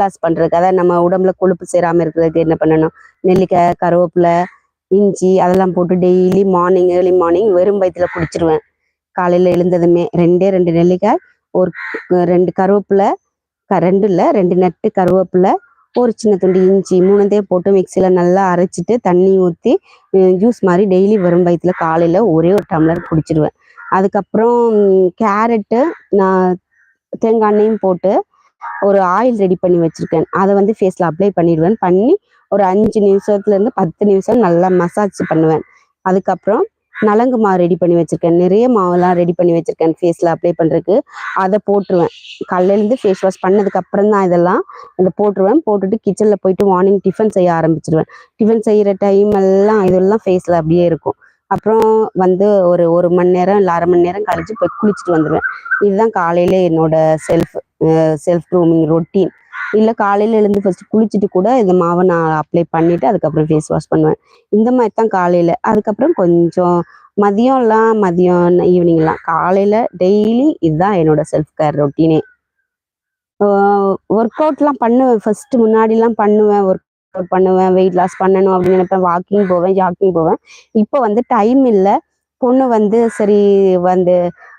Loss பண்றதுக்கு, அதாவது நம்ம உடம்புல கொழுப்பு சேராம இருக்கிறதுக்கு என்ன பண்ணணும், நெல்லிக்காய், கருவேப்பிலை, இஞ்சி அதெல்லாம் போட்டு டெய்லி மார்னிங் ஏர்லி மார்னிங் வெறும் வயிற்றுல குடிச்சிருவேன். காலையில எழுந்ததுமே 2 நெல்லிக்காய், ஒரு 2 கருவேப்பிலை, 2 இல்லை 2 நெட்டு கருவேப்பிலை, ஒரு சின்ன துண்டு இஞ்சி 3த்தையும் போட்டு மிக்சியில் நல்லா அரைச்சிட்டு தண்ணி ஊற்றி ஜூஸ் மாதிரி டெய்லி வெறும் வயிற்றுல காலையில் ஒரே ஒரு டம்ளர் குடிச்சிடுவேன். அதுக்கப்புறம் கேரட்டு நான் தேங்காய் எண்ணெயும் போட்டு ஒரு ஆயில் ரெடி பண்ணி வச்சுருக்கேன். அதை வந்து ஃபேஸில் அப்ளை பண்ணிடுவேன். பண்ணி ஒரு 5 நிமிஷத்துலேருந்து 10 நிமிஷம் நல்லா மசாஜ் பண்ணுவேன். அதுக்கப்புறம் நலங்கு மாவு ரெடி பண்ணி வச்சுருக்கேன். நிறைய மாவுலாம் ரெடி பண்ணி வச்சுருக்கேன் ஃபேஸில் அப்ளை பண்ணுறதுக்கு. அதை போட்டுருவேன். காலையிலேருந்து ஃபேஸ் வாஷ் பண்ணதுக்கப்புறம் தான் இதெல்லாம் இதை போட்டுருவேன். போட்டுட்டு கிச்சனில் போயிட்டு மார்னிங் டிஃபன் செய்ய ஆரம்பிச்சிடுவேன். டிஃபன் செய்கிற டைம் எல்லாம் இதெல்லாம் ஃபேஸில் அப்படியே இருக்கும். அப்புறம் வந்து ஒரு மணி நேரம் இல்லை 1/2 மணி நேரம் கழிச்சு போய் குளிச்சுட்டு வந்துடுவேன். இதுதான் காலையில் என்னோட செல்ஃப் க்ரூமிங் ரொட்டீன். இல்லை காலையில் எழுந்து ஃபர்ஸ்ட் குளிச்சுட்டு கூட இந்த மாவை நான் அப்ளை பண்ணிவிட்டு அதுக்கப்புறம் ஃபேஸ் வாஷ் பண்ணுவேன். இந்த மாதிரி தான் காலையில். அதுக்கப்புறம் கொஞ்சம் மதியம் ஈவினிங்லாம், காலையில் டெய்லி இதுதான் என்னோட செல்ஃப் கேர் ரொட்டீனே. ஒர்க் அவுட்லாம் பண்ணுவேன். ஃபர்ஸ்ட் முன்னாடிலாம் பண்ணுவேன், ஒர்க் அவுட் பண்ணுவேன், வெயிட் லாஸ் பண்ணணும் அப்படின்னு நினைப்பேன். வாக்கிங் போவேன், ஜாக்கிங் போவேன். இப்போ வந்து டைம் இல்லை. பொண்ணு வந்து சரி வந்து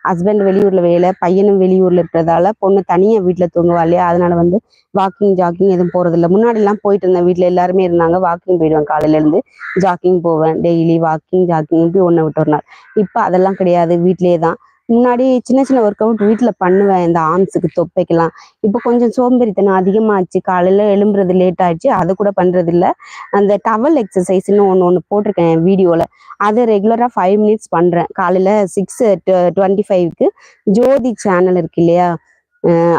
ஹஸ்பண்ட் வெளியூர்ல வேலை, பையனும் வெளியூர்ல இருக்கிறதால பொண்ணு தனியாக வீட்டில் தூங்குவா இல்லையா, அதனால வந்து வாக்கிங் ஜாக்கிங் எதுவும் போகிறதில்ல. முன்னாடிலாம் போயிட்டு இருந்தேன், வீட்டில் எல்லாருமே இருந்தாங்க, வாக்கிங் போயிடுவேன். காலையிலேருந்து ஜாக்கிங் போவேன். டெய்லி வாக்கிங் ஜாக்கிங் இப்படி ஒன்று விட்டு ஒரு நாள். இப்போ அதெல்லாம் கிடையாது, வீட்டிலே தான். முன்னாடி சின்ன சின்ன ஒர்க் அவுட் வீட்டில் பண்ணுவேன், இந்த ஆர்ம்ஸுக்கு தொப்பைக்கலாம். இப்போ கொஞ்சம் சோம்பேறித்தனம் அதிகமாகிடுச்சு, காலையில் எழும்புறது லேட் ஆயிடுச்சு, அதை கூட பண்ணுறதில்ல. அந்த டவல் எக்ஸசைஸ்ன்னு ஒன்று போட்டிருக்கேன் வீடியோவில், அதை ரெகுலராக 5 மினிட்ஸ் பண்ணுறேன். காலையில் 6:25க்கு ஜோதி சேனல் இருக்கு இல்லையா,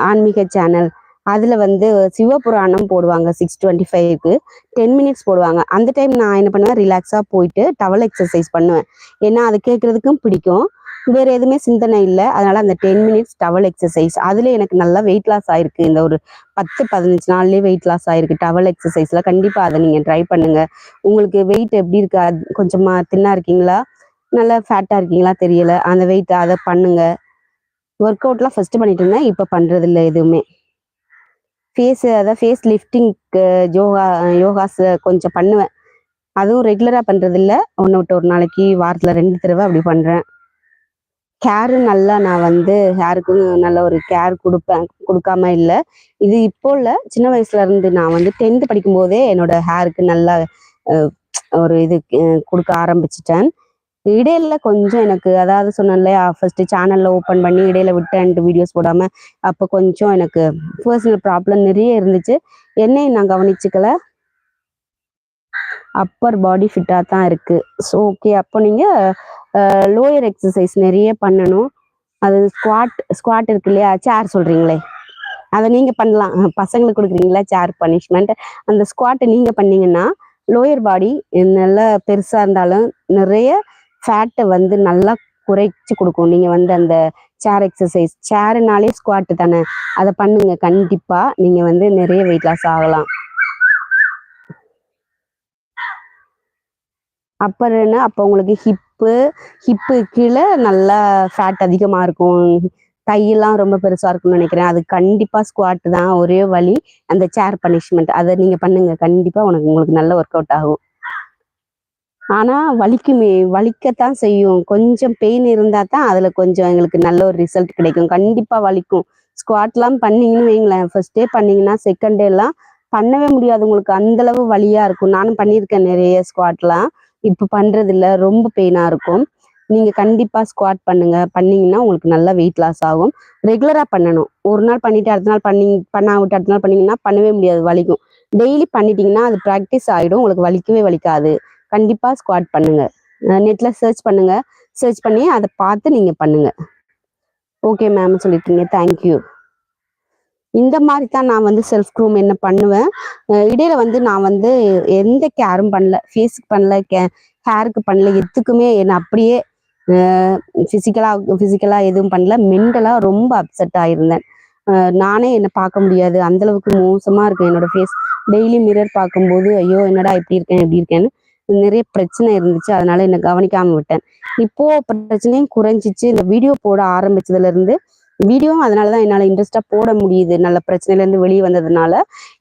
ஆன்மீக சேனல், அதில் வந்து சிவபுராணம் போடுவாங்க. 6:25க்கு 10 மினிட்ஸ் போடுவாங்க. அந்த டைம் நான் என்ன பண்ணுவேன், ரிலாக்ஸாக போயிட்டு டவல் எக்ஸசைஸ் பண்ணுவேன். ஏன்னா அது கேட்குறதுக்கும் பிடிக்கும், வேறு எதுவுமே சிந்தனை இல்லை. அதனால அந்த 10 மினிட்ஸ் டவல் எக்ஸசைஸ், அதில் எனக்கு நல்லா வெயிட் லாஸ் ஆயிருக்கு. இந்த ஒரு 10-15 நாள்லேயே வெயிட் லாஸ் ஆயிருக்கு டவல் எக்ஸசைஸில். கண்டிப்பாக அதை நீங்கள் ட்ரை பண்ணுங்கள். உங்களுக்கு வெயிட் எப்படி இருக்கா, கொஞ்சமாக தின்னா இருக்கீங்களா, நல்லா ஃபேட்டாக இருக்கீங்களா தெரியல, அந்த வெயிட் அதை பண்ணுங்கள். ஒர்க் அவுட்லாம் ஃபஸ்ட்டு பண்ணிட்டு இருந்தேன், இப்போ பண்ணுறதில்ல எதுவுமே. அதாவது ஃபேஸ் லிஃப்டிங்க்கு யோகாஸ் கொஞ்சம் பண்ணுவேன். அதுவும் ரெகுலராக பண்ணுறதில்ல, ஒன்று விட்டு ஒரு நாளைக்கு, வாரத்தில் 2 தடவை அப்படி பண்ணுறேன். கேரு நல்லா நான் வந்து ஹேருக்கு நல்ல ஒரு கேர் கொடுக்காம இல்லை. இது இப்போ இல்லை, சின்ன வயசுல இருந்து நான் வந்து 10th படிக்கும் போதே என்னோட ஹேருக்கு நல்லா ஒரு இது கொடுக்க ஆரம்பிச்சிட்டேன். இடையில கொஞ்சம் எனக்கு, அதாவது சொன்னேன் இல்லையா, ஃபர்ஸ்ட் சேனல்ல ஓப்பன் பண்ணி இடையில விட்டேன் வீடியோஸ் போடாம. அப்போ கொஞ்சம் எனக்கு பர்சனல் ப்ராப்ளம் நிறைய இருந்துச்சு, என்னையும் நான் கவனிச்சுக்கல. அப்பர் பாடி ஃபிட்டாக தான் இருக்கு. ஸோ ஓகே, அப்போ நீங்கள் லோயர் எக்ஸசைஸ் நிறைய பண்ணணும். அது ஸ்குவாட் இருக்கு இல்லையா, சேர் சொல்கிறீங்களே, அதை நீங்கள் பண்ணலாம். பசங்களுக்கு கொடுக்குறீங்களா சேர் பனிஷ்மெண்ட், அந்த ஸ்குவாட்டை நீங்கள் பண்ணீங்கன்னா லோயர் பாடி நல்லா பெருசாக இருந்தாலும் நிறைய ஃபேட்டை வந்து நல்லா குறைச்சி கொடுக்கும். நீங்கள் வந்து அந்த சேர் எக்ஸசைஸ், சேருனாலே ஸ்குவாட்டு தானே, அதை பண்ணுங்க. கண்டிப்பாக நீங்கள் வந்து நிறைய வெயிட் லாஸ் ஆகலாம். அப்புறம் அப்போ உங்களுக்கு ஹிப்பு கீழே நல்லா ஃபேட் அதிகமாக இருக்கும், கையெல்லாம் ரொம்ப பெருசாக இருக்கும்னு நினைக்கிறேன். அது கண்டிப்பாக ஸ்குவாட் தான் ஒரே வழி, அந்த சேர் பனிஷ்மெண்ட். அதை நீங்கள் பண்ணுங்க, கண்டிப்பாக உங்களுக்கு நல்ல ஒர்க் அவுட் ஆகும். ஆனால் வலிக்கத்தான் செய்யும். கொஞ்சம் பெயின் இருந்தால் தான் அதில் கொஞ்சம் எங்களுக்கு நல்ல ஒரு ரிசல்ட் கிடைக்கும். கண்டிப்பாக வலிக்கும். ஸ்குவாட்லாம் பண்ணீங்கன்னு வைங்களேன், ஃபர்ஸ்ட் டே பண்ணீங்கன்னா செகண்ட் டேலாம் பண்ணவே முடியாது, உங்களுக்கு அந்தளவு வலியாக இருக்கும். நானும் பண்ணியிருக்கேன் நிறைய ஸ்குவாட்லாம், இப்போ பண்ணுறதில்ல, ரொம்ப பெயினாக இருக்கும். நீங்கள் கண்டிப்பாக ஸ்குவாட் பண்ணீங்கன்னா உங்களுக்கு நல்லா வெயிட் லாஸ் ஆகும். ரெகுலராக பண்ணணும். ஒரு நாள் பண்ணிவிட்டு அடுத்த நாள் பண்ணாவிட்டு அடுத்த நாள் பண்ணிங்கன்னா பண்ணவே முடியாது, வலிக்கும். டெய்லி பண்ணிட்டீங்கன்னா அது ப்ராக்டிஸ் ஆகிடும், உங்களுக்கு வலிக்கவே வலிக்காது. கண்டிப்பாக ஸ்குவாட் பண்ணுங்க. நெட்டில் சர்ச் பண்ணுங்க, சர்ச் பண்ணி அதை பார்த்து நீங்கள் பண்ணுங்க. ஓகே மேம் சொல்லிட்டீங்க, தேங்க்யூ. இந்த மாதிரி தான் நான் வந்து செல்ஃப் க்ரூம் என்ன பண்ணுவேன். இடையில வந்து நான் வந்து எந்த கேரும் பண்ணல, ஃபேஸுக்கு பண்ணல, ஹேருக்கு பண்ணல, எதுக்குமே என்ன அப்படியே ஃபிசிக்கலாக எதுவும் பண்ணல. மென்டலாக ரொம்ப அப்செட் ஆகிருந்தேன். நானே என்னை பார்க்க முடியாது, அந்தளவுக்கு மோசமாக இருக்கும் என்னோட ஃபேஸ். டெய்லி மிரர் பார்க்கும்போது ஐயோ என்னடா இப்படி இருக்கேன்னு நிறைய பிரச்சனை இருந்துச்சு, அதனால என்னை கவனிக்காமல் விட்டேன். இப்போ பிரச்சனையும் குறைஞ்சிச்சு. இந்த வீடியோ போட ஆரம்பிச்சதுலேருந்து வீடியோவும் அதனாலதான் என்னால இன்ட்ரெஸ்டா போட முடியுது. நல்ல பிரச்சனையில இருந்து வெளியே வந்ததுனால